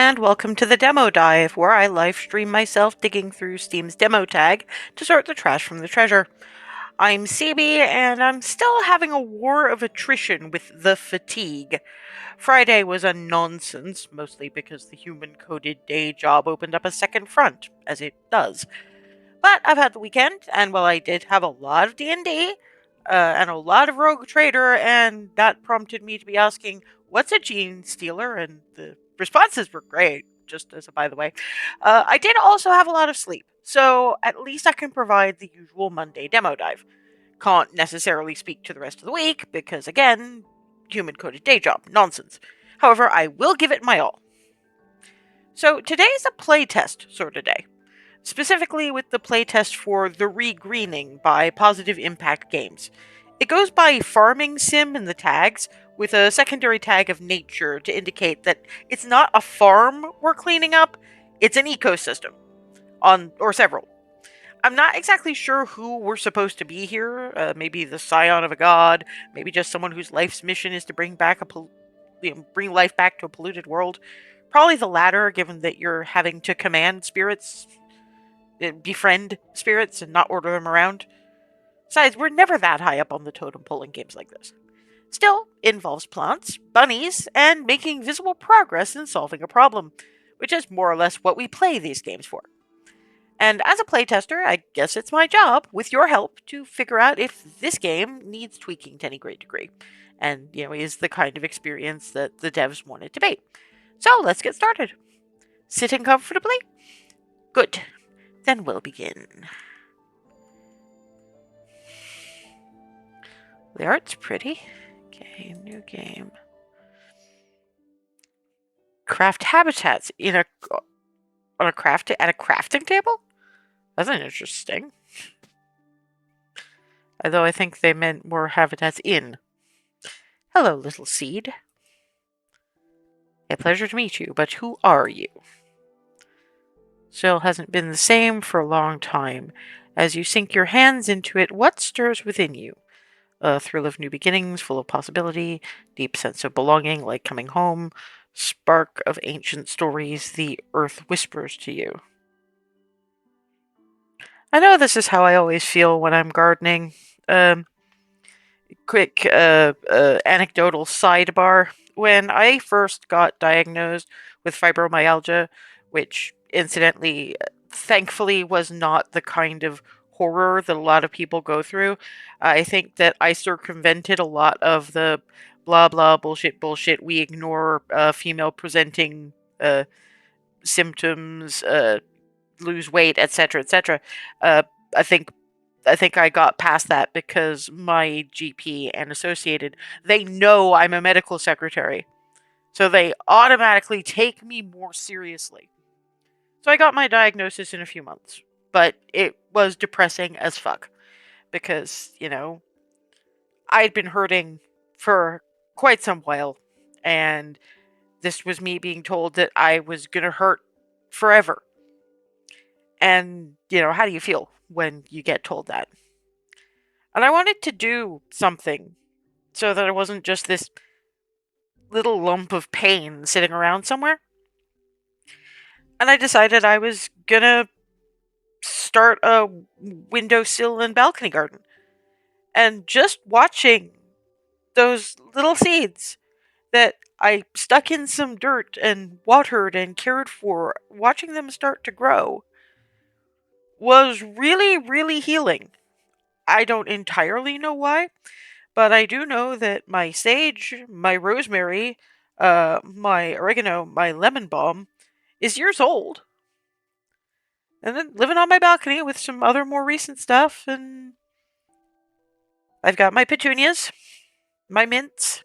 and welcome to the Demo Dive, where I live stream myself digging through Steam's demo tag to sort the trash from the treasure. I'm CB, and I'm still having a war of attrition with the fatigue. Friday was a nonsense, mostly because the human-coded day job opened up a second front, as it does. But I've had the weekend, and while I did have a lot of D&D, and a lot of Rogue Trader, and that prompted me to be asking, what's a gene stealer? And the responses were great, just as a by the way. I did also have a lot of sleep, so at least I can provide the usual Monday demo dive. Can't necessarily speak to the rest of the week, because again, human-coded day job, nonsense. However, I will give it my all. So today's a playtest sort of day. Specifically with the playtest for The Regreening by Positive Impact Games. It goes by Farming Sim in the tags, with a secondary tag of nature to indicate that it's not a farm we're cleaning up, it's an ecosystem. Or several. I'm not exactly sure who we're supposed to be here. Maybe the scion of a god, maybe just someone whose life's mission is to bring life back to a polluted world. Probably the latter, given that you're having to command spirits, befriend spirits and not order them around. Besides, we're never that high up on the totem pole in games like this. Still, it involves plants, bunnies, and making visible progress in solving a problem, which is more or less what we play these games for. And as a playtester, I guess it's my job, with your help, to figure out if this game needs tweaking to any great degree, and, is the kind of experience that the devs want it to be. So, let's get started. Sitting comfortably? Good. Then we'll begin. The art's pretty. Okay, new game. Craft habitats at a crafting table? That's interesting. Although I think they meant more habitats in. Hello, little seed. A pleasure to meet you, but who are you? Still hasn't been the same for a long time. As you sink your hands into it, what stirs within you? A thrill of new beginnings, full of possibility, deep sense of belonging, like coming home, spark of ancient stories the earth whispers to you. I know this is how I always feel when I'm gardening. Quick anecdotal sidebar. When I first got diagnosed with fibromyalgia, which incidentally, thankfully, was not the kind of horror that a lot of people go through, I think that I circumvented a lot of the blah blah bullshit we ignore female presenting symptoms, lose weight, etc., etc. I think I got past that because my GP and associated, they know I'm a medical secretary. So they automatically take me more seriously. So I got my diagnosis in a few months. But it was depressing as fuck. Because, I'd been hurting for quite some while. And this was me being told that I was going to hurt forever. And, how do you feel when you get told that? And I wanted to do something so that it wasn't just this little lump of pain sitting around somewhere. And I decided I was gonna start a windowsill and balcony garden. And just watching those little seeds that I stuck in some dirt and watered and cared for, watching them start to grow, was really, really healing. I don't entirely know why, but I do know that my sage, my rosemary, my oregano, my lemon balm is years old. And then living on my balcony with some other more recent stuff, and I've got my petunias, my mints,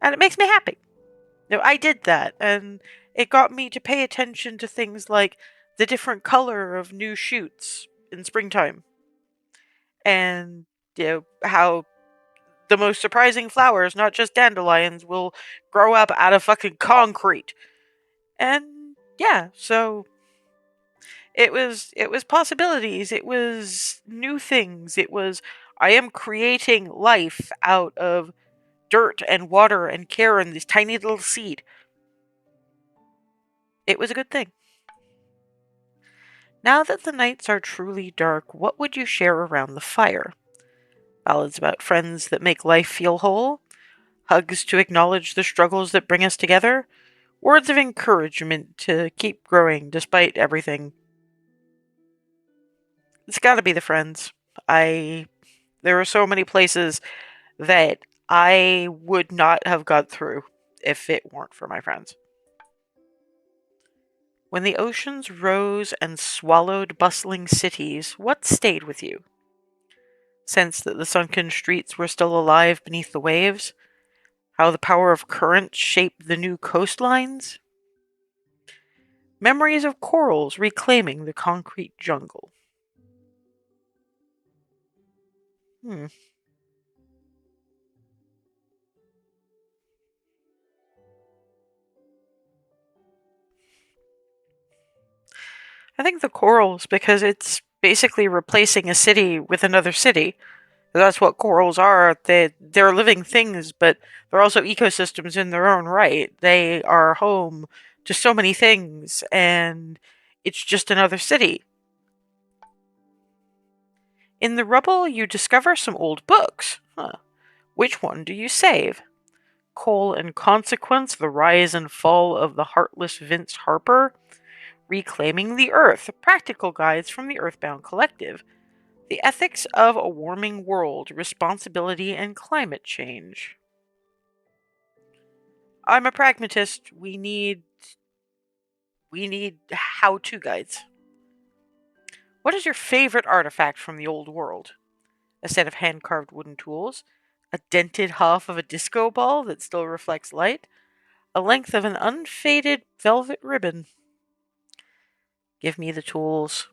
and it makes me happy. I did that, and it got me to pay attention to things like the different color of new shoots in springtime, and how the most surprising flowers, not just dandelions, will grow up out of fucking concrete. And yeah, so it was possibilities, it was new things, it was I am creating life out of dirt and water and care and this tiny little seed. It was a good thing. Now that the nights are truly dark, what would you share around the fire? Ballads about friends that make life feel whole? Hugs to acknowledge the struggles that bring us together? Words of encouragement to keep growing despite everything? It's gotta be the friends. There are so many places that I would not have got through if it weren't for my friends. When the oceans rose and swallowed bustling cities, what stayed with you? Sense that the sunken streets were still alive beneath the waves? How the power of current shaped the new coastlines? Memories of corals reclaiming the concrete jungle. Hmm. I think the corals, because it's basically replacing a city with another city. That's what corals are. They're living things, but they're also ecosystems in their own right. They are home to so many things, and it's just another city. In the rubble, you discover some old books. Huh. Which one do you save? Coal and Consequence, The Rise and Fall of the Heartless Vince Harper, Reclaiming the Earth, Practical Guides from the Earthbound Collective, The Ethics of a Warming World, Responsibility and Climate Change. I'm a pragmatist. We need how-to guides. What is your favorite artifact from the old world? A set of hand-carved wooden tools, a dented half of a disco ball that still reflects light, a length of an unfaded velvet ribbon. Give me the tools.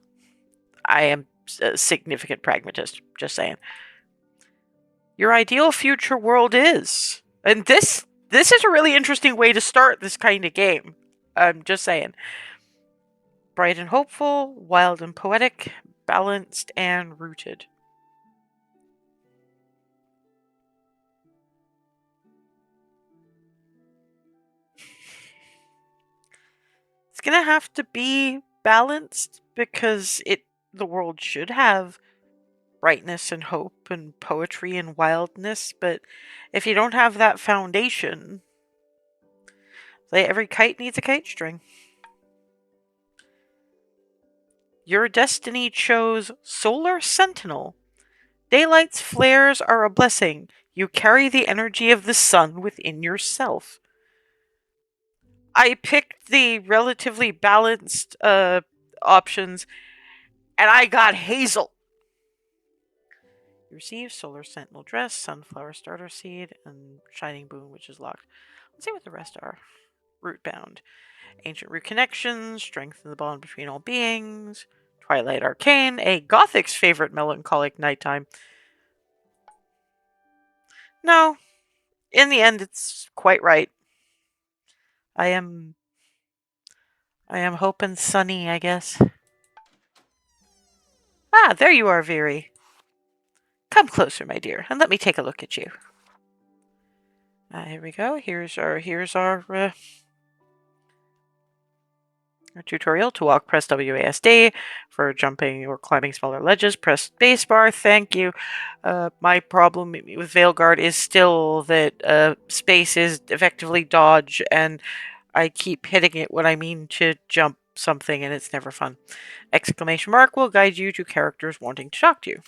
I am a significant pragmatist, just saying. Your ideal future world is. And this is a really interesting way to start this kind of game. I'm just saying. Bright and hopeful, wild and poetic, balanced and rooted. It's gonna have to be balanced because the world should have brightness and hope and poetry and wildness, but if you don't have that foundation, every kite needs a kite string. Your destiny chose Solar Sentinel. Daylight's flares are a blessing. You carry the energy of the sun within yourself. I picked the relatively balanced options, and I got Hazel. You receive Solar Sentinel Dress, Sunflower Starter Seed, and Shining Boon, which is locked. Let's see what the rest are. Rootbound. Ancient Root Connections, Strengthen the Bond Between All Beings, Twilight Arcane, a Gothic's favorite melancholic nighttime. No, in the end, it's quite right. I am hoping sunny, I guess. Ah, there you are, Veery. Come closer, my dear, and let me take a look at you. Here we go. Here's our tutorial. To walk, press WASD. For jumping or climbing smaller ledges, press spacebar. Thank you. My problem with Veilguard is still that space is effectively dodge, and I keep hitting it when I mean to jump something, and it's never fun. Exclamation mark will guide you to characters wanting to talk to you.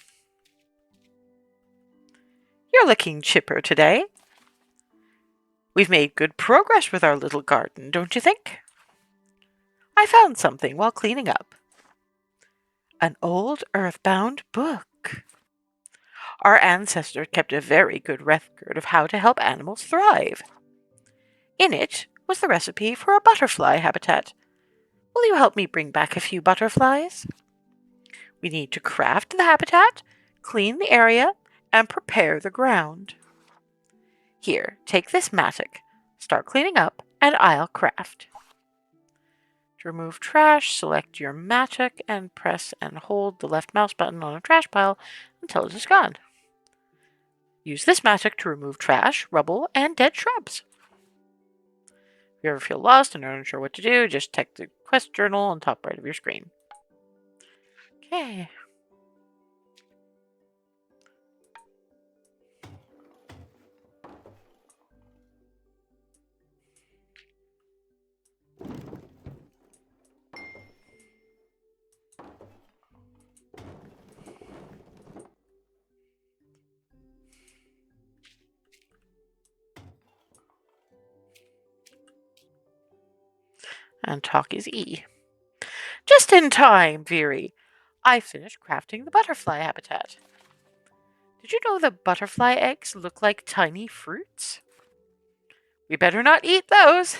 You're looking chipper today. We've made good progress with our little garden, don't you think? I found something while cleaning up. An old earthbound book. Our ancestors kept a very good record of how to help animals thrive. In it was the recipe for a butterfly habitat. Will you help me bring back a few butterflies? We need to craft the habitat, clean the area, and prepare the ground. Here, take this mattock. Start cleaning up, and I'll craft. To remove trash, select your mattock and press and hold the left mouse button on a trash pile until it is gone. Use this mattock to remove trash, rubble, and dead shrubs. you ever feel lost and are unsure what to do, just check the quest journal on top right of your screen. Okay. And talk is E. Just in time, Veery. I finished crafting the butterfly habitat. Did you know that butterfly eggs look like tiny fruits? We better not eat those.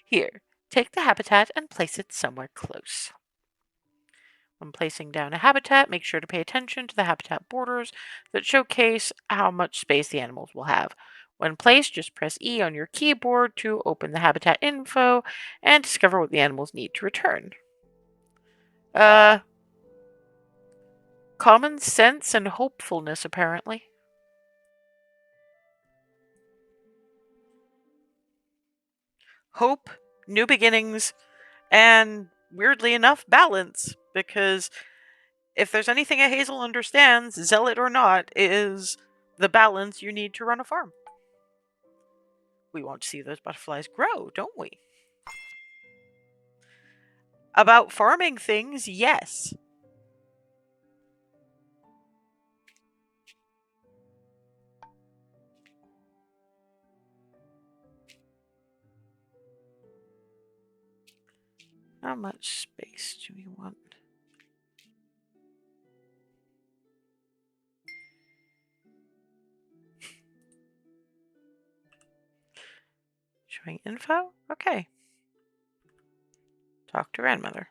Here, take the habitat and place it somewhere close. When placing down a habitat, make sure to pay attention to the habitat borders that showcase how much space the animals will have. When placed, just press E on your keyboard to open the habitat info and discover what the animals need to return. Common sense and hopefulness, apparently. Hope, new beginnings, and weirdly enough, balance. Because if there's anything a Hazel understands, zealot or not, is the balance you need to run a farm. We want to see those butterflies grow, don't we? About farming things, yes. How much space do we want? Showing info? Okay. Talk to grandmother.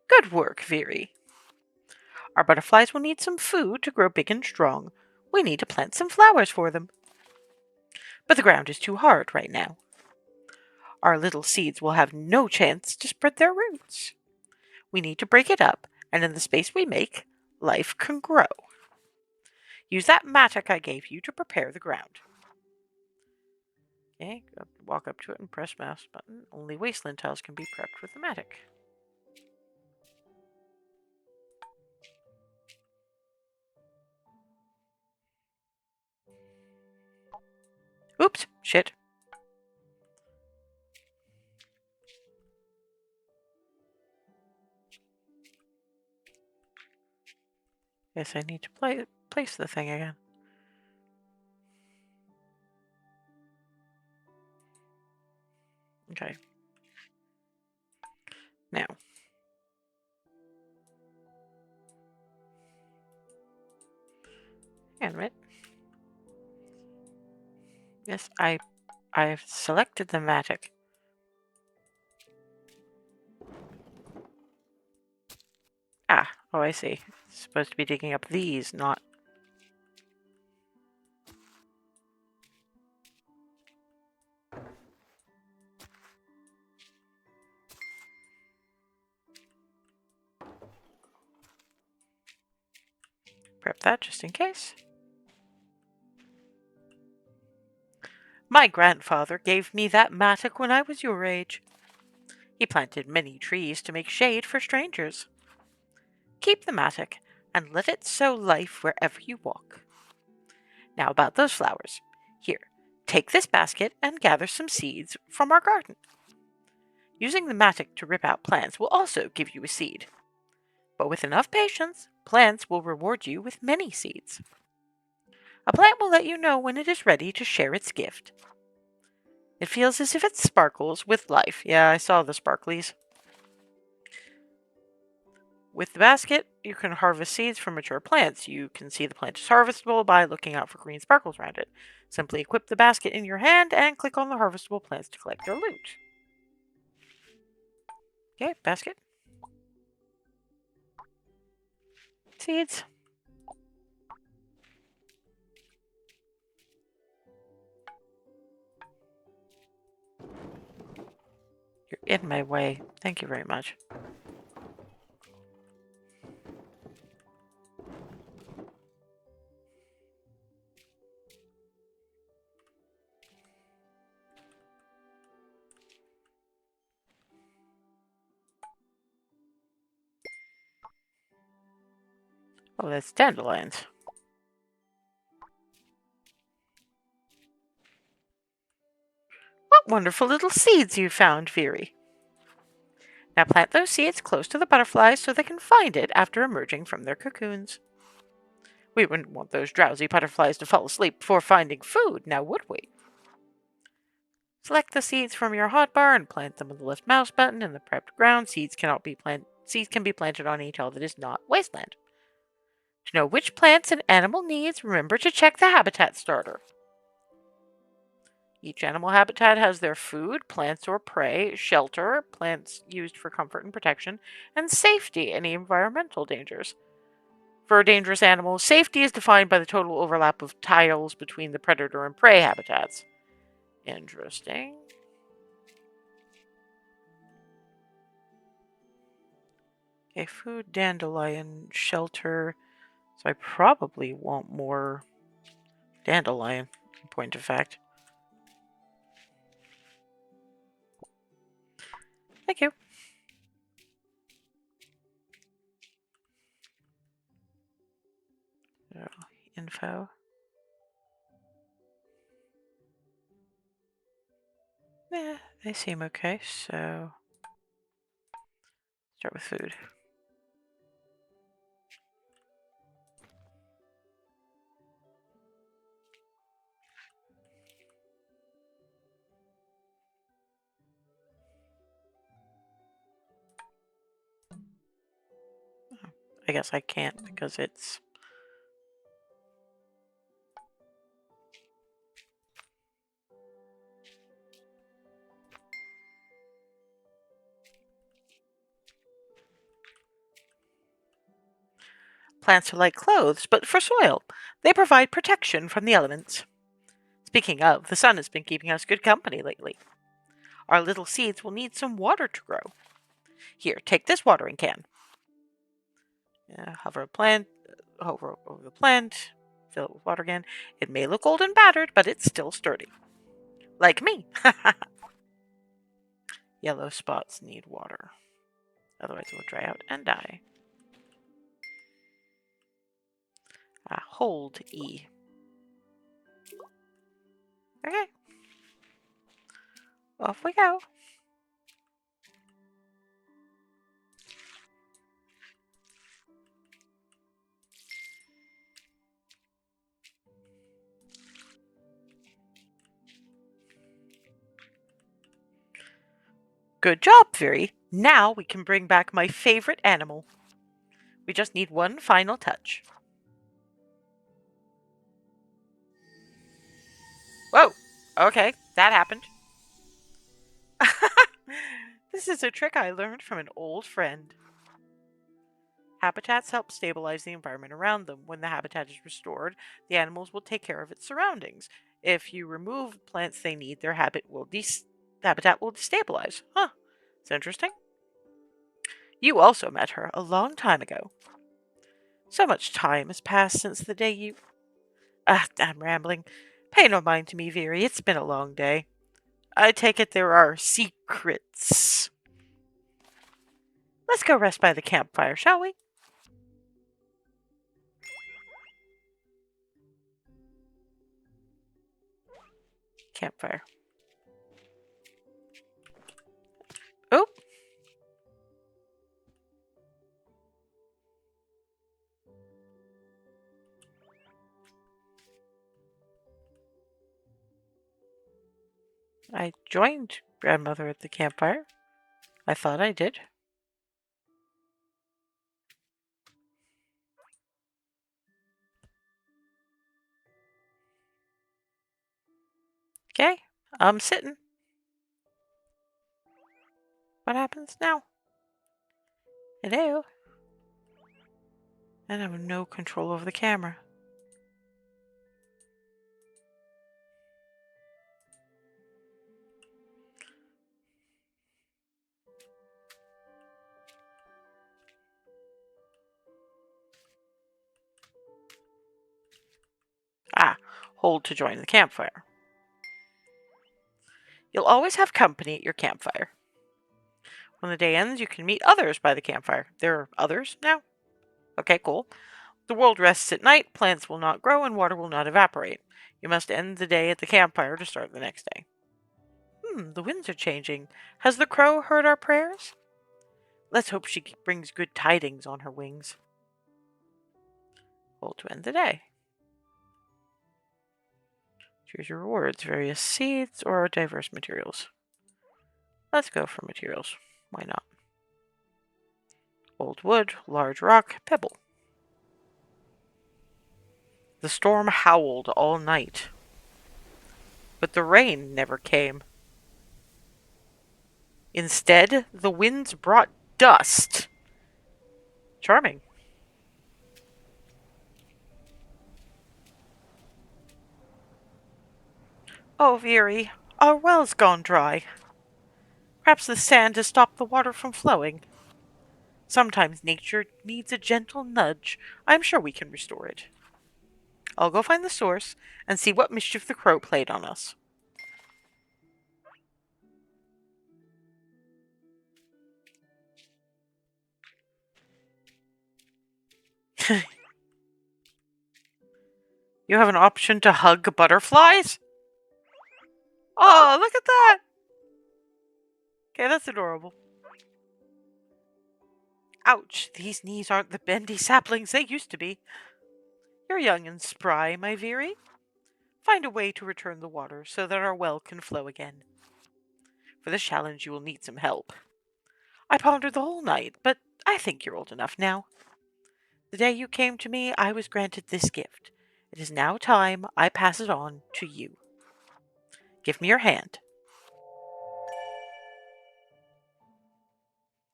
Good work, Veery. Our butterflies will need some food to grow big and strong. We need to plant some flowers for them. But the ground is too hard right now. Our little seeds will have no chance to spread their roots. We need to break it up, and in the space we make, life can grow. Use that mattock I gave you to prepare the ground. Okay, walk up to it and press mouse button. Only wasteland tiles can be prepped with the mattock. Oops, shit. Yes, I need to place the thing again. Okay. Now. Hang on a minute. Yes, I've selected the mattock. Ah, oh, I see. It's supposed to be digging up these, not... Prep that just in case. My grandfather gave me that mattock when I was your age. He planted many trees to make shade for strangers. Keep the mattock and let it sow life wherever you walk. Now about those flowers. Here, take this basket and gather some seeds from our garden. Using the mattock to rip out plants will also give you a seed. But with enough patience, plants will reward you with many seeds. A plant will let you know when it is ready to share its gift. It feels as if it sparkles with life. Yeah, I saw the sparklies. With the basket, you can harvest seeds from mature plants. You can see the plant is harvestable by looking out for green sparkles around it. Simply equip the basket in your hand and click on the harvestable plants to collect their loot. Okay, basket. Seeds. You're in my way. Thank you very much. Oh, that's dandelions. What wonderful little seeds you found, Veery. Now plant those seeds close to the butterflies so they can find it after emerging from their cocoons. We wouldn't want those drowsy butterflies to fall asleep before finding food, now would we? Select the seeds from your hotbar and plant them with the left mouse button in the prepped ground. Seeds can be planted on any tile that is not wasteland. To know which plants an animal needs, remember to check the habitat starter. Each animal habitat has their food, plants or prey, shelter, plants used for comfort and protection, and safety, any environmental dangers. For dangerous animals, safety is defined by the total overlap of tiles between the predator and prey habitats. Interesting. Okay, food, dandelion, shelter. So I probably want more dandelion, in point of fact. Thank you. Info. Yeah, they seem okay, so start with food. I guess I can't because it's... Plants are like clothes, but for soil. They provide protection from the elements. Speaking of, the sun has been keeping us good company lately. Our little seeds will need some water to grow. Here, take this watering can. Hover over the plant, fill it with water again. It may look old and battered, but it's still sturdy. Like me. Yellow spots need water. Otherwise it will dry out and die. Hold E. Okay. Off we go. Good job, Fury. Now we can bring back my favorite animal. We just need one final touch. Whoa! Okay, that happened. This is a trick I learned from an old friend. Habitats help stabilize the environment around them. When the habitat is restored, the animals will take care of its surroundings. If you remove plants they need, their habitat will destabilize. Huh. It's interesting. You also met her a long time ago. So much time has passed since the day you... I'm rambling. Pay no mind to me, Veery. It's been a long day. I take it there are secrets. Let's go rest by the campfire, shall we? Campfire. Oh! I joined Grandmother at the campfire. I thought I did. Okay, I'm sitting. What happens now? Hello? And I have no control over the camera. Hold to join the campfire. You'll always have company at your campfire. When the day ends, you can meet others by the campfire. There are others now? Okay, cool. The world rests at night, plants will not grow, and water will not evaporate. You must end the day at the campfire to start the next day. The winds are changing. Has the crow heard our prayers? Let's hope she brings good tidings on her wings. Hold to end the day. Choose your rewards, various seeds or diverse materials. Let's go for materials. Why not? Old wood, large rock, pebble. The storm howled all night, but the rain never came. Instead, the winds brought dust. Charming. Oh, Veery, our well's gone dry. Perhaps the sand has stopped the water from flowing. Sometimes nature needs a gentle nudge. I'm sure we can restore it. I'll go find the source and see what mischief the crow played on us. You have an option to hug butterflies? Oh, look at that! Okay, that's adorable. Ouch, these knees aren't the bendy saplings they used to be. You're young and spry, my Veery. Find a way to return the water so that our well can flow again. For this challenge, you will need some help. I pondered the whole night, but I think you're old enough now. The day you came to me, I was granted this gift. It is now time I pass it on to you. Give me your hand.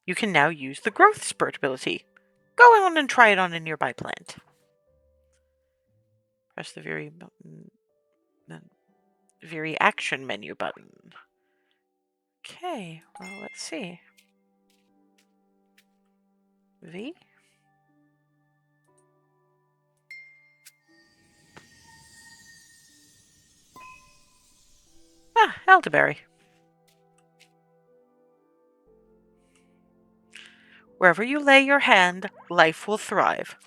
You can now use the growth spurt ability. Go on and try it on a nearby plant. Press the very action menu button. Okay, well, let's see. V? Ah, elderberry. Wherever you lay your hand, life will thrive.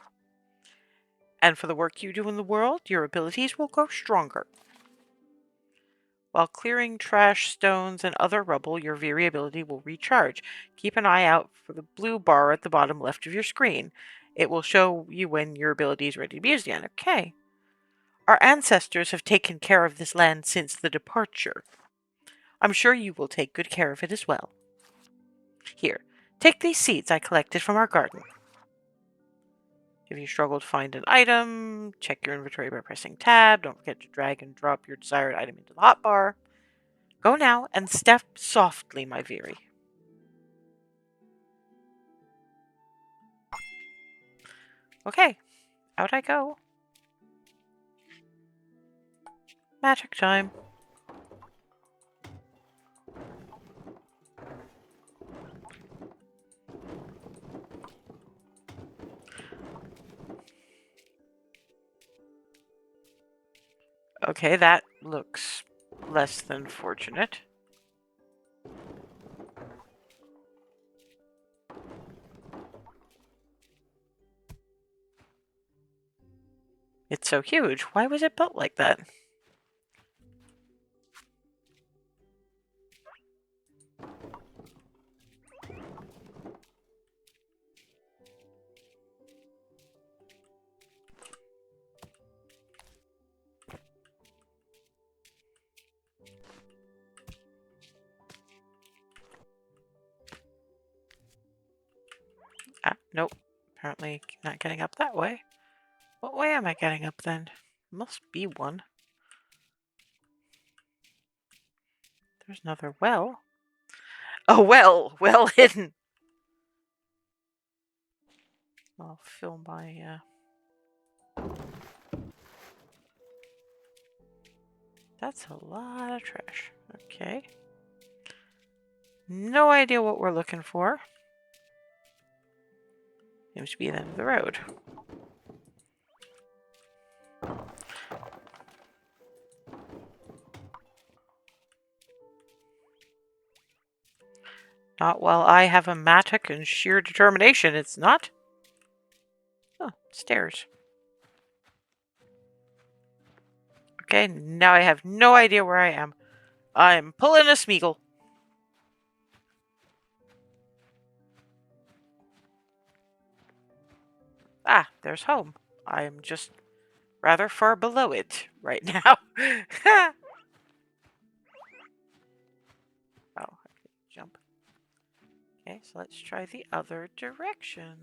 And for the work you do in the world, your abilities will grow stronger. While clearing trash, stones, and other rubble, your Veery ability will recharge. Keep an eye out for the blue bar at the bottom left of your screen. It will show you when your ability is ready to be used again. Okay. Our ancestors have taken care of this land since the departure. I'm sure you will take good care of it as well. Here, take these seeds I collected from our garden. If you struggle to find an item, check your inventory by pressing tab. Don't forget to drag and drop your desired item into the hotbar. Go now and step softly, my Veery. Okay, out I go. Magic time. Okay, that looks less than fortunate. It's so huge. Why was it built like that? Ah, nope. Apparently not getting up that way. What way am I getting up then? Must be one. There's another well. A well! Well hidden! I'll fill my, That's a lot of trash. Okay. No idea what we're looking for. Seems to be the end of the road. Not while I have a mattock and sheer determination, it's not. Oh, stairs. Okay, now I have no idea where I am. I'm pulling a Smeagol. Ah, there's home. I'm just rather far below it right now. Oh, I can jump. Okay, so let's try the other direction.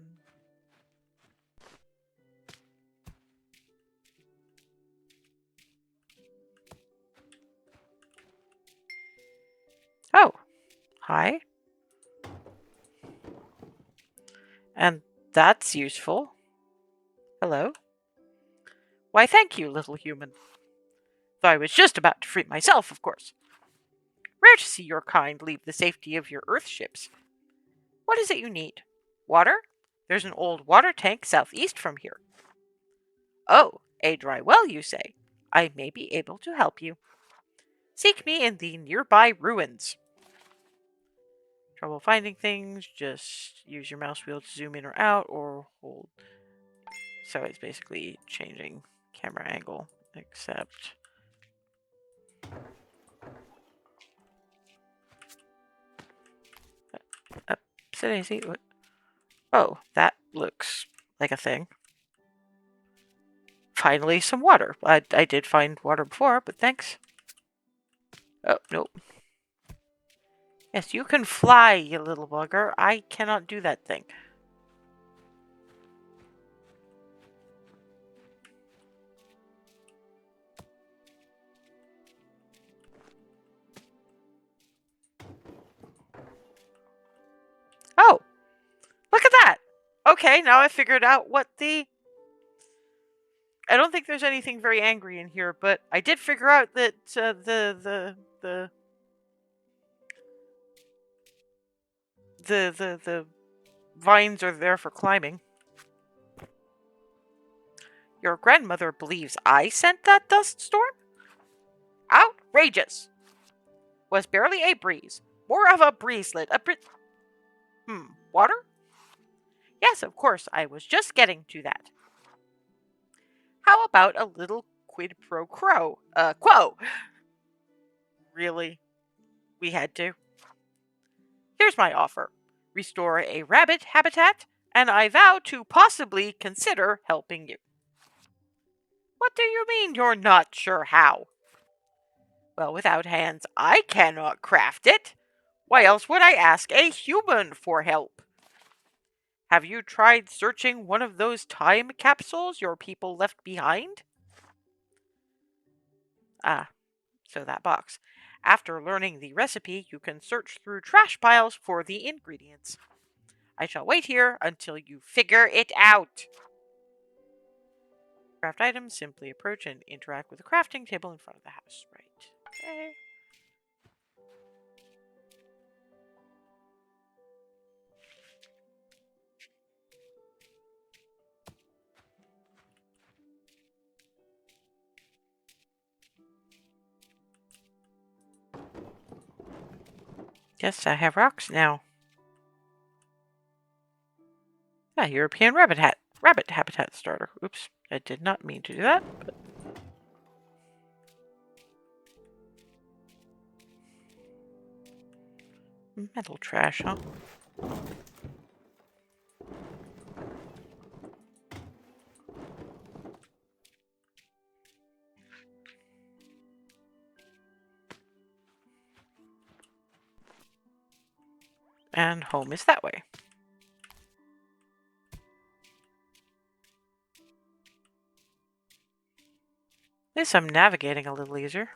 Oh, hi. And that's useful. Hello. Why, thank you, little human. Though I was just about to free myself, of course. Rare to see your kind leave the safety of your Earth ships. What is it you need? Water? There's an old water tank southeast from here. Oh, a dry well, you say? I may be able to help you. Seek me in the nearby ruins. Trouble finding things, just use your mouse wheel to zoom in or out, or hold. So it's basically changing camera angle, except... Daisy, what? Oh, that looks like a thing. Finally, some water. I did find water before, but thanks. Oh, nope. Yes, you can fly, you little bugger. I cannot do that thing. Oh, look at that. Okay, now I figured out what the... I don't think there's anything very angry in here, but I did figure out that the vines are there for climbing. Your grandmother believes I sent that dust storm? Outrageous! Was barely a breeze. More of a breezelet. Water? Yes, of course, I was just getting to that. How about a little quid pro quo? Really? We had to? Here's my offer. Restore a rabbit habitat, and I vow to possibly consider helping you. What do you mean you're not sure how? Well, without hands, I cannot craft it. Why else would I ask a human for help? Have you tried searching one of those time capsules your people left behind? Ah, so that box. After learning the recipe, you can search through trash piles for the ingredients. I shall wait here until you figure it out. Craft items, simply approach and interact with the crafting table in front of the house. Right. Okay. Yes, I have rocks now. Ah, European rabbit habitat starter. Oops, I did not mean to do that. But... metal trash, huh? And home is that way. At least I'm navigating a little easier.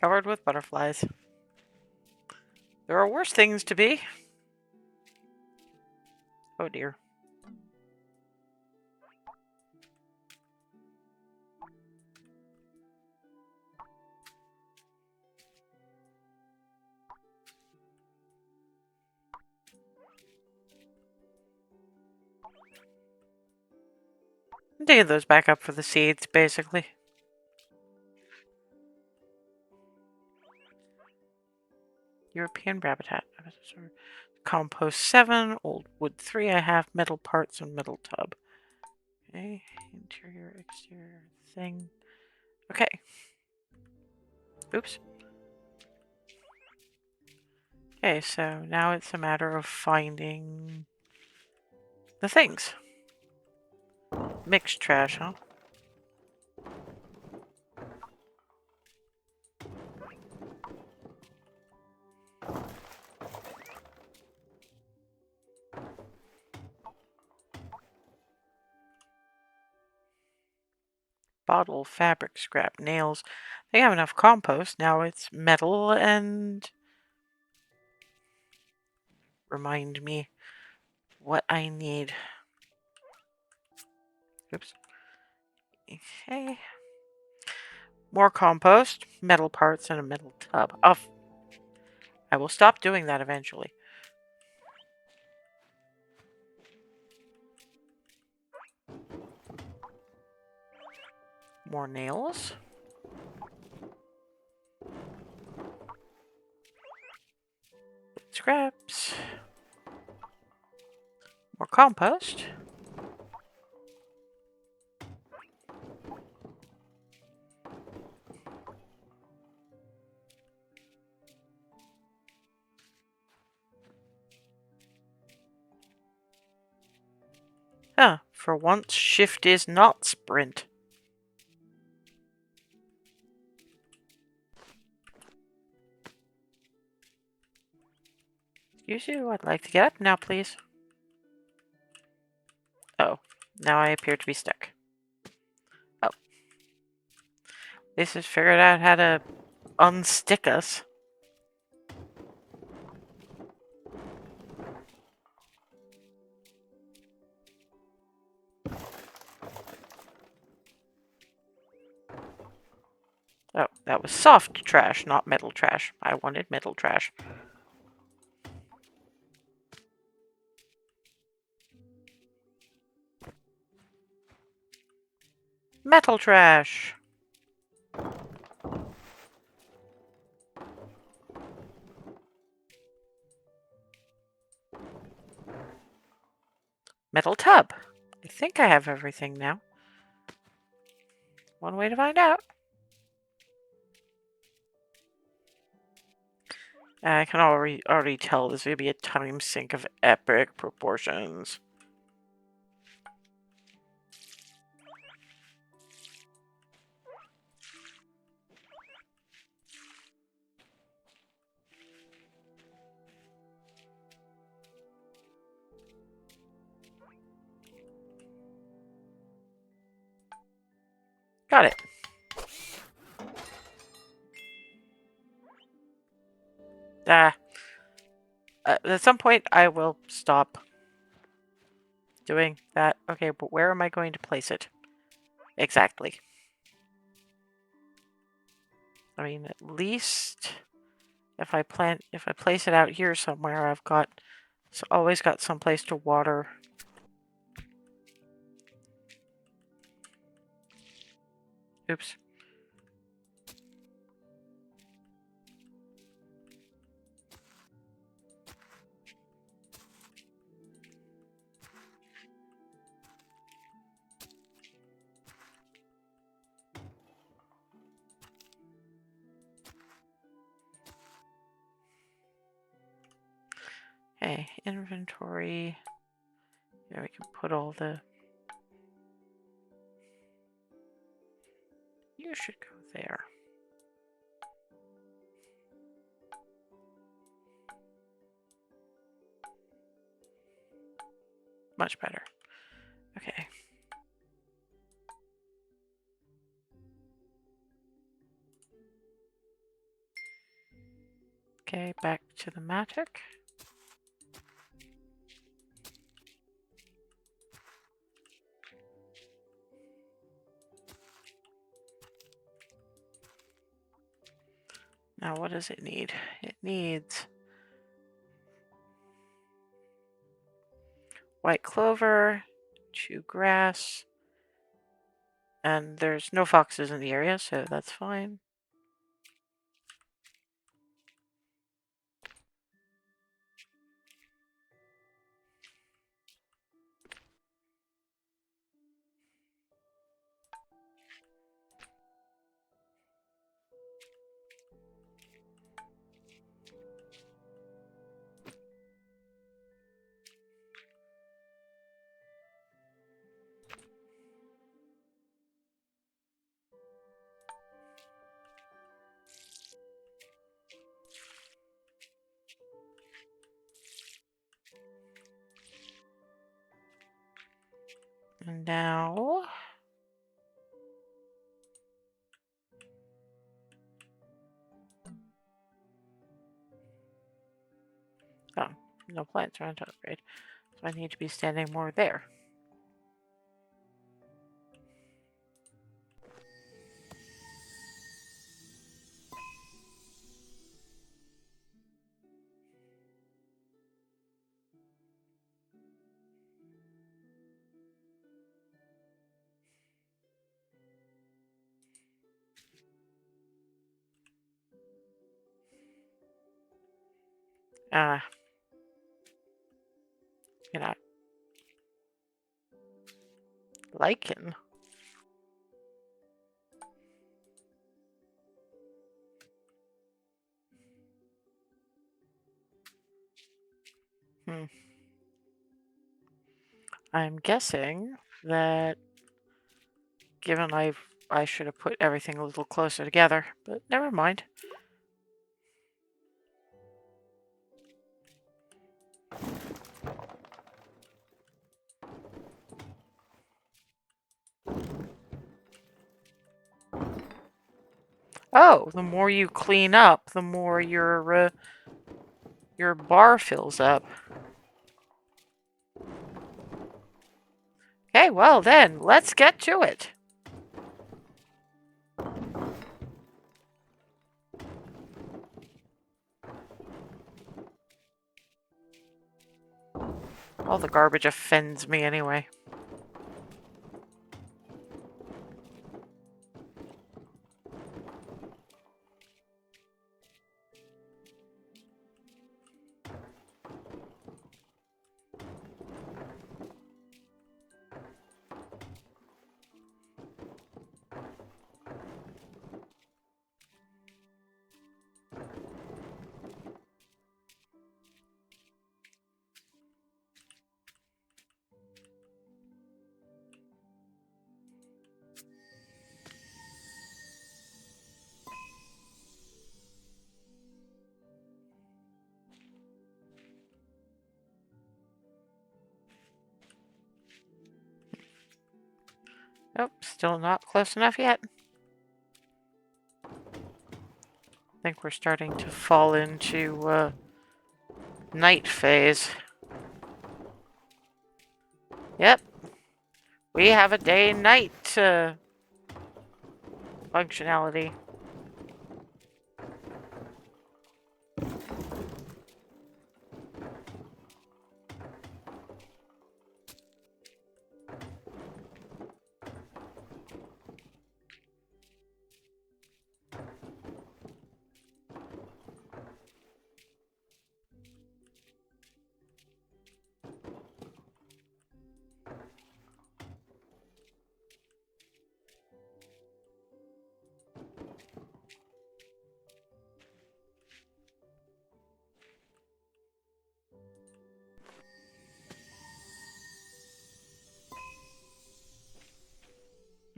Covered with butterflies. There are worse things to be. Oh dear. I'm digging those back up for the seeds, basically. European rabbit hat. Compost 7, old wood 3. I have metal parts and metal tub. Okay, interior, exterior thing. Okay. Oops. Okay, so now it's a matter of finding the things. Mixed trash, huh? Bottle, fabric, scrap, nails. They have enough compost. Now it's metal and... Remind me what I need. Oops. Okay. More compost, metal parts, and a metal tub. I will stop doing that eventually. More nails. Scraps. More compost. Huh, for once, shift is not sprint. Excuse you, I'd like to get up now, please. Oh, now I appear to be stuck. Oh. This has figured out how to unstick us. Oh, that was soft trash, not metal trash. I wanted metal trash. Metal trash! Metal tub. I think I have everything now. One way to find out. I can already tell this is going to be a time sink of epic proportions. Got it. At some point, I will stop doing that. Okay, but where am I going to place it? Exactly. I mean, at least if I place it out here somewhere, I've always got some place to water. Oops. Okay, inventory. There we can put all the... You should go there. Much better. Okay. Okay, back to the Matic. Now what does it need? It needs white clover, 2 grass, and there's no foxes in the area, so that's fine. Now... Oh, no plants around to upgrade. So I need to be standing more there. You know, lichen. I'm guessing that given I should have put everything a little closer together, but never mind. Oh, the more you clean up, the more your bar fills up. Okay, well then, let's get to it. All the garbage offends me anyway. Nope, still not close enough yet. I think we're starting to fall into night phase. Yep. We have a day and night functionality.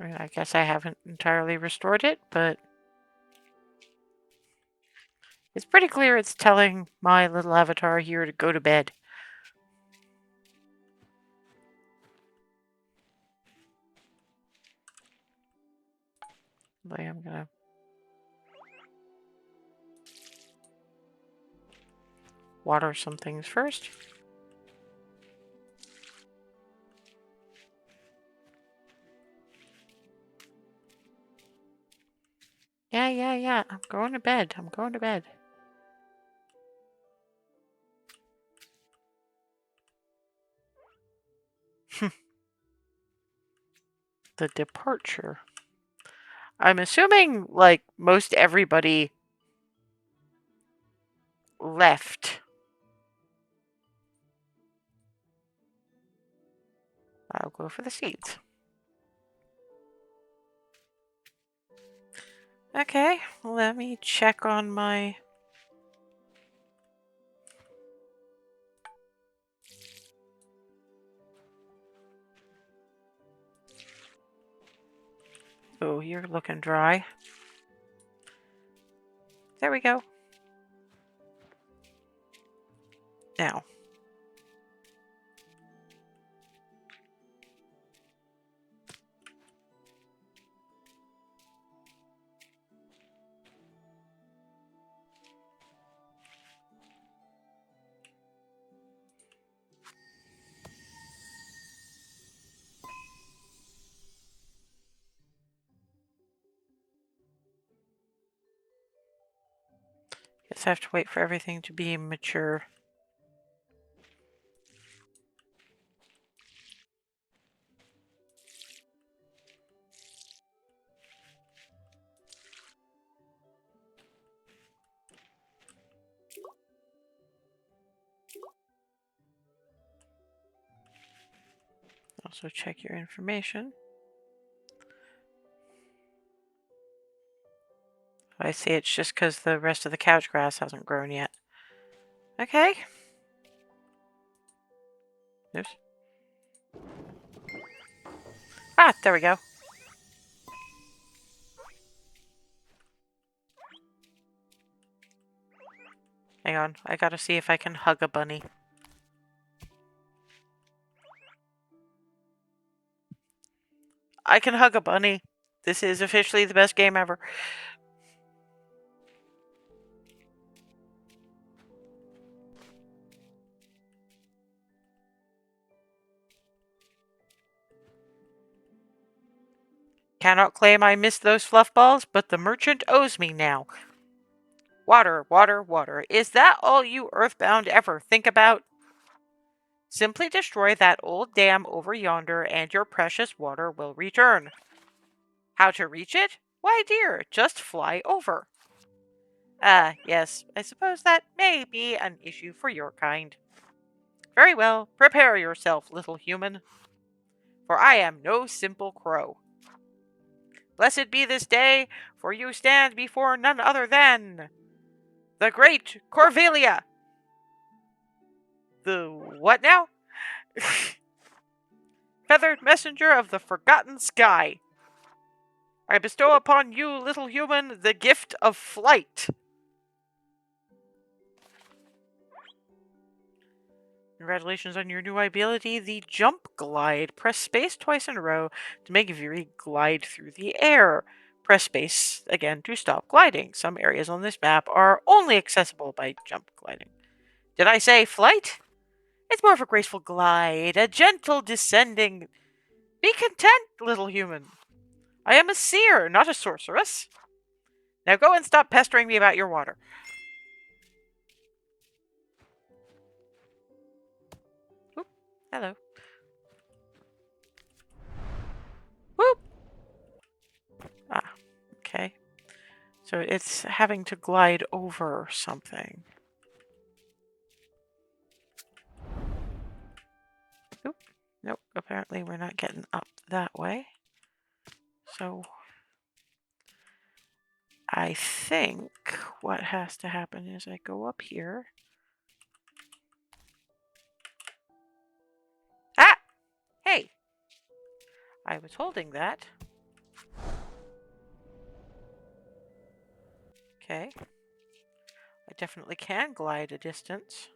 I mean, I guess I haven't entirely restored it, but it's pretty clear it's telling my little avatar here to go to bed. I'm gonna water some things first. Yeah. I'm going to bed. I'm going to bed. The departure. I'm assuming, like, most everybody left. I'll go for the seeds. Okay, let me check on my... Oh, you're looking dry. There we go. Now. Just have to wait for everything to be mature. Also check your information. I see, it's just because the rest of the couch grass hasn't grown yet. Okay. Oops. Ah, there we go. Hang on, I gotta see if I can hug a bunny. I can hug a bunny. This is officially the best game ever. Cannot claim I missed those fluff balls, but the merchant owes me now. Water, water, water. Is that all you earthbound ever think about? Simply destroy that old dam over yonder and your precious water will return. How to reach it? Why, dear, just fly over. Ah, yes, I suppose that may be an issue for your kind. Very well, prepare yourself, little human, for I am no simple crow. Blessed be this day, for you stand before none other than the great Corvelia. The what now? Feathered messenger of the forgotten sky. I bestow upon you, little human, the gift of flight. Congratulations on your new ability, the Jump Glide. Press space twice in a row to make Veery glide through the air. Press space again to stop gliding. Some areas on this map are only accessible by jump gliding. Did I say flight? It's more of a graceful glide, a gentle descending. Be content, little human. I am a seer, not a sorceress. Now go and stop pestering me about your water. Oop, hello. Whoop. Ah, okay. So it's having to glide over something. Oop. Nope, apparently we're not getting up that way. So I think what has to happen is I go up here. Ah! Hey! I was holding that. Okay. I definitely can glide a distance.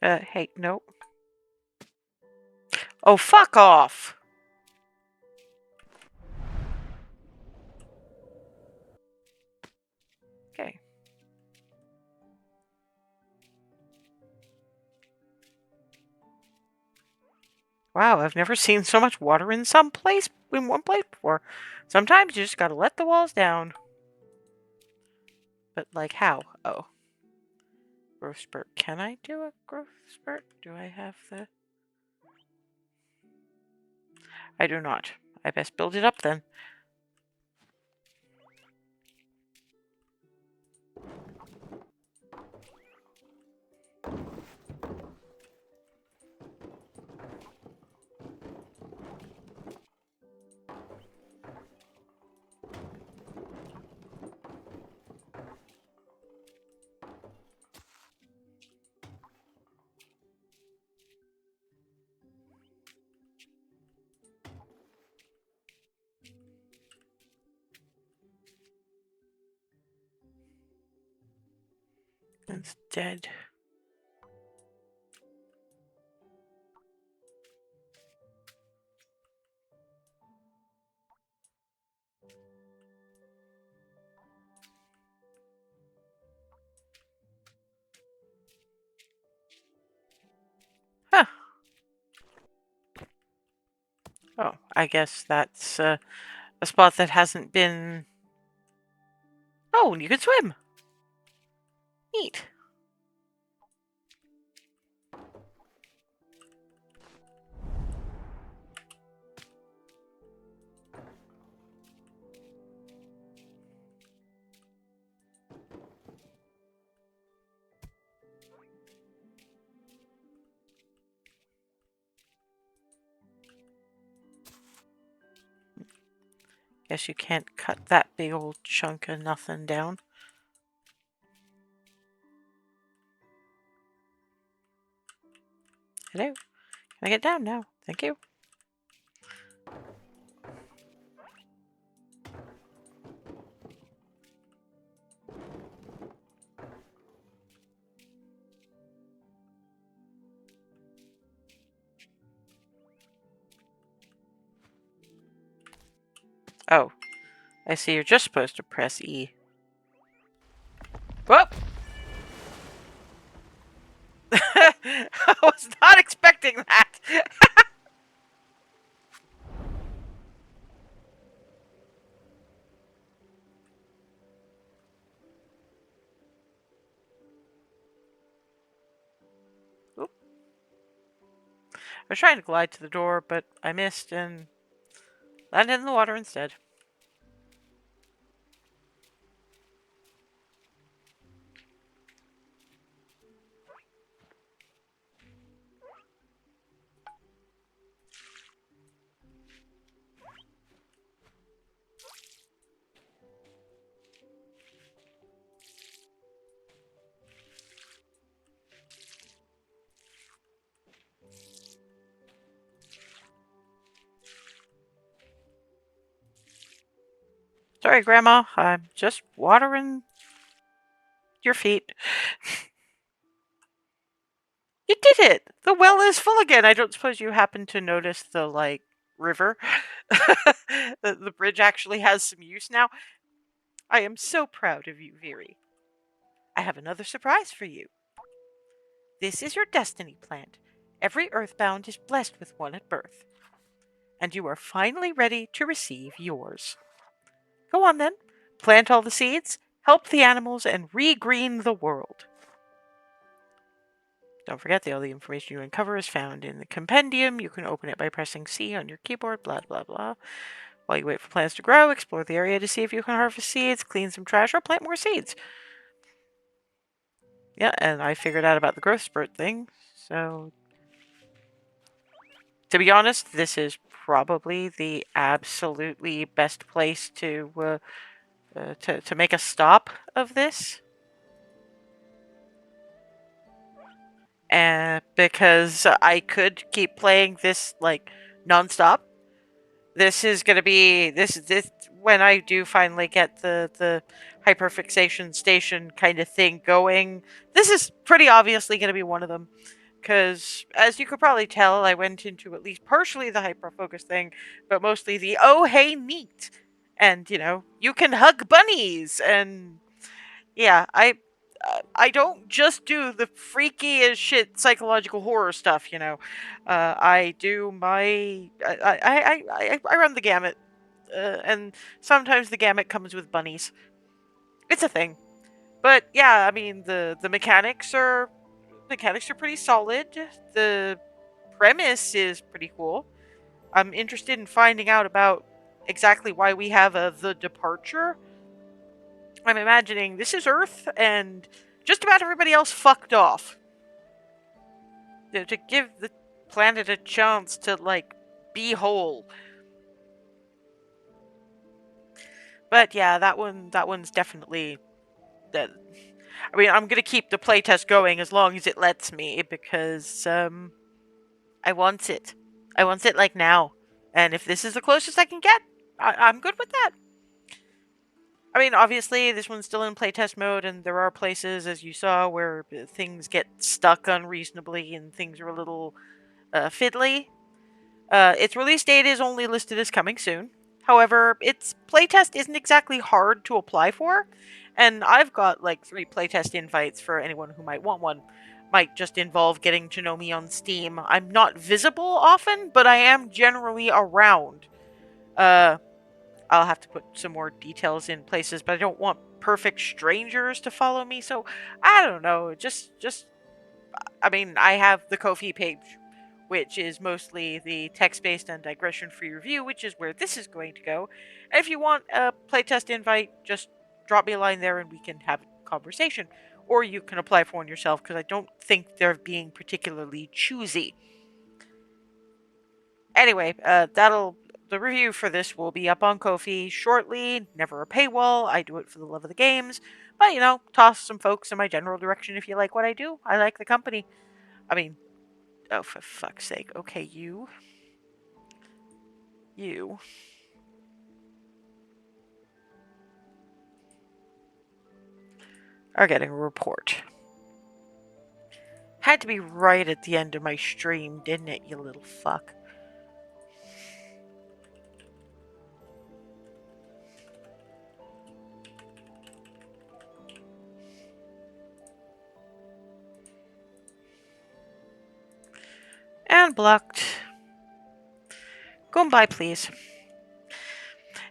Hey, nope. Oh, fuck off! Okay. Wow, I've never seen so much water in one place before. Sometimes you just gotta let the walls down. But, like, how? Oh. Growth spurt. Can I do a growth spurt? Do I have the... I do not. I best build it up then. It's dead. Huh. Oh, I guess that's a spot that hasn't been... Oh, and you can swim! Neat. Guess you can't cut that big old chunk of nothing down. Hello? Can I get down now? Thank you. Oh, I see you're just supposed to press E. Whoop! I was not expecting that! Oop. I was trying to glide to the door, but I missed and landed in the water instead. Sorry, Grandma. I'm just watering your feet. You did it! The well is full again. I don't suppose you happen to notice the, like, river? The bridge actually has some use now. I am so proud of you, Veery. I have another surprise for you. This is your destiny plant. Every earthbound is blessed with one at birth. And you are finally ready to receive yours. Go on then. Plant all the seeds, help the animals, and regreen the world. Don't forget that all the information you uncover is found in the compendium. You can open it by pressing C on your keyboard, blah, blah, blah. While you wait for plants to grow, explore the area to see if you can harvest seeds, clean some trash, or plant more seeds. Yeah, and I figured out about the growth spurt thing, so... To be honest, this is probably the absolutely best place to make a stop of this. Because I could keep playing this, like, nonstop. This is going to be... This when I do finally get the hyperfixation station kind of thing going, this is pretty obviously going to be one of them. Because, as you could probably tell, I went into at least partially the hyper-focus thing, but mostly the, oh, hey, neat! And, you know, you can hug bunnies! And, yeah, I don't just do the freaky as shit psychological horror stuff, you know. I do my... I run the gamut. And sometimes the gamut comes with bunnies. It's a thing. But, yeah, I mean, the mechanics are pretty solid. The premise is pretty cool. I'm interested in finding out about exactly why we have the departure. I'm imagining this is Earth, and just about everybody else fucked off. To give the planet a chance to, like, be whole. But yeah, that one's definitely... I mean, I'm gonna keep the playtest going as long as it lets me, because, I want it. I want it, like, now. And if this is the closest I can get, I'm good with that. I mean, obviously, this one's still in playtest mode, and there are places, as you saw, where things get stuck unreasonably and things are a little fiddly. Its release date is only listed as coming soon. However, its playtest isn't exactly hard to apply for, and I've got like 3 playtest invites for anyone who might want one. might just involve getting to know me on Steam. I'm not visible often, but I am generally around. Uh, I'll have to put some more details in places, but I don't want perfect strangers to follow me. So I don't know. I mean, I have the Ko-fi page, which is mostly the text-based and digression-free review, which is where this is going to go. And if you want a playtest invite, just drop me a line there and we can have a conversation. Or you can apply for one yourself, because I don't think they're being particularly choosy. Anyway, the review for this will be up on Ko-fi shortly. Never a paywall. I do it for the love of the games. But, toss some folks in my general direction if you like what I do. I like the company. I mean, oh, for fuck's sake. Okay, you are getting a report. Had to be right at the end of my stream, didn't it, you little fuck? And blocked. Go by, please.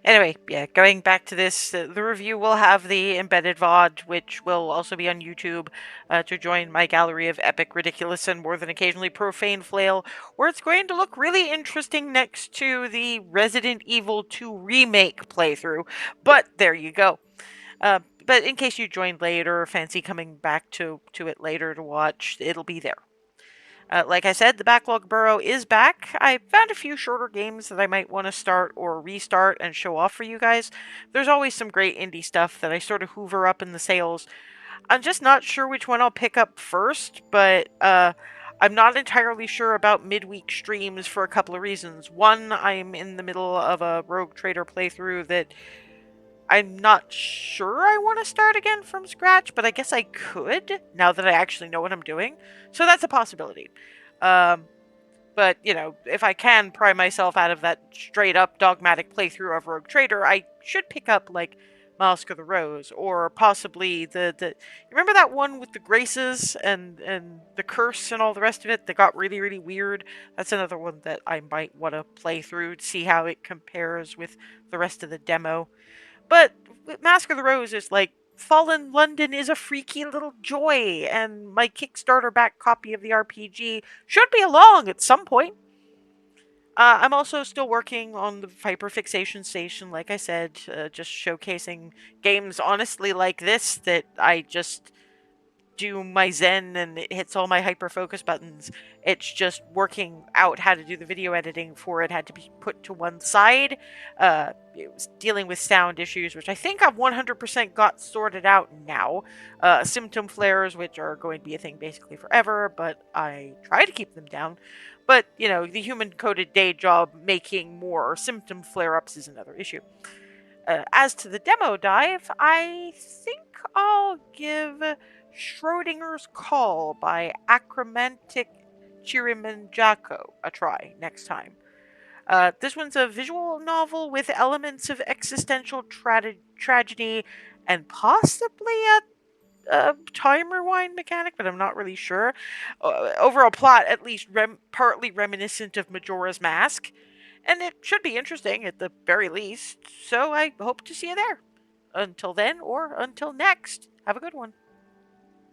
Anyway, yeah, going back to this, the review will have the embedded VOD, which will also be on YouTube, to join my gallery of epic, ridiculous, and more than occasionally profane flail, where it's going to look really interesting next to the Resident Evil 2 remake playthrough. But there you go. But in case you joined later or fancy coming back to it later to watch, it'll be there. Like I said, the Backlog Burrow is back. I found a few shorter games that I might want to start or restart and show off for you guys. There's always some great indie stuff that I sort of hoover up in the sales. I'm just not sure which one I'll pick up first, but I'm not entirely sure about midweek streams for a couple of reasons. One, I'm in the middle of a Rogue Trader playthrough that I'm not sure I want to start again from scratch, but I guess I could now that I actually know what I'm doing. So that's a possibility. But, if I can pry myself out of that straight up dogmatic playthrough of Rogue Trader, I should pick up, like, Mask of the Rose, or possibly the remember that one with the Graces and the Curse and all the rest of it that got really, really weird? That's another one that I might want to play through to see how it compares with the rest of the demo. But Mask of the Rose is like, Fallen London is a freaky little joy, and my Kickstarter back copy of the RPG should be along at some point. I'm also still working on the Hyperfixation Station, like I said, just showcasing games honestly like this that I just do my zen and it hits all my hyper focus buttons. It's just working out how to do the video editing for it had to be put to one side. It was dealing with sound issues, which I think I've 100% got sorted out now. Symptom flares, which are going to be a thing basically forever, but I try to keep them down. But, the human-coded day job making more symptom flare-ups is another issue. As to the demo dive, I think I'll give Schrodinger's Call by Acromantic Chirimanjako a try next time. This one's a visual novel with elements of existential tragedy and possibly a time rewind mechanic, but I'm not really sure. Overall plot, at least partly reminiscent of Majora's Mask, and it should be interesting at the very least, so I hope to see you there. Until then, or until next, have a good one.